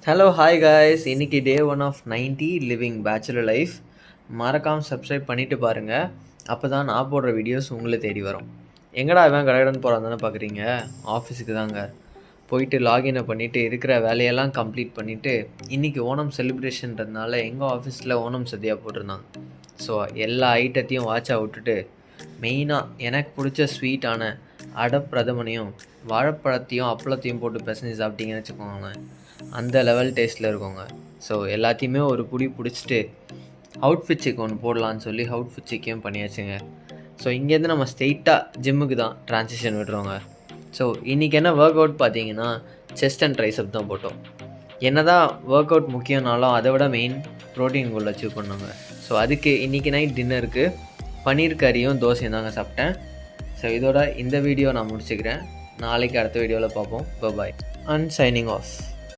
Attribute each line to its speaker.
Speaker 1: Hello hi guys, இன்றைக்கி டே 1 of 90 living bachelor life. மறக்காமல் subscribe பண்ணிவிட்டு பாருங்கள். அப்போ தான் நான் போடுற வீடியோஸ் உங்களை தேடி வரும். எங்கடா இவன் கடகடன் போகிறான் தானே பார்க்குறீங்க? ஆஃபீஸுக்கு தாங்க போயிட்டு லாகினை பண்ணிவிட்டு இருக்கிற வேலையெல்லாம் கம்ப்ளீட் பண்ணிவிட்டு இன்றைக்கி ஓணம் செலிப்ரேஷன்றதுனால எங்கள் ஆஃபீஸில் ஓணம் சദ്യ போட்டிருந்தாங்க. ஸோ எல்லா ஐட்டத்தையும் வாட்சாக விட்டுட்டு மெயினாக எனக்கு பிடிச்ச ஸ்வீட்டான அடப்பிரதமனையும் வாழைப்பழத்தையும் அப்பளத்தையும் போட்டு பிசைஞ்சு சாப்பிட்டீங்கன்னு வச்சுக்கோங்களேன், அந்த லெவல் டேஸ்ட்டில் இருக்கோங்க. ஸோ எல்லாத்தையுமே ஒரு புடி பிடிச்சிட்டு அவுட்ஃபிட் செக் ஒன்று போடலான்னு சொல்லி அவுட்ஃபிட் செக்கையும் பண்ணியாச்சுங்க. ஸோ இங்கேருந்து நம்ம ஸ்ட்ரெயிட்டாக ஜிம்முக்கு தான் ட்ரான்சிஷன் விடுறோங்க. ஸோ இன்றைக்கி என்ன ஒர்க் அவுட் பார்த்தீங்கன்னா செஸ்ட் அண்ட் ட்ரைசப் தான் போட்டோம். என்ன தான் ஒர்க் அவுட் முக்கியம்னாலும் அதை விட மெயின் ப்ரோட்டீன் கோல் அச்சீவ் பண்ணுங்க. ஸோ அதுக்கு இன்றைக்கி நைட் டின்னருக்கு பன்னீர் கறியும் தோசையும் தாங்க சாப்பிட்டேன். ஸோ இதோட இந்த வீடியோ நான் முடிச்சுக்கிறேன். நாளைக்கு அடுத்த வீடியோவில் பார்ப்போம். பாய் அண்ட் சைனிங் ஆஃப்.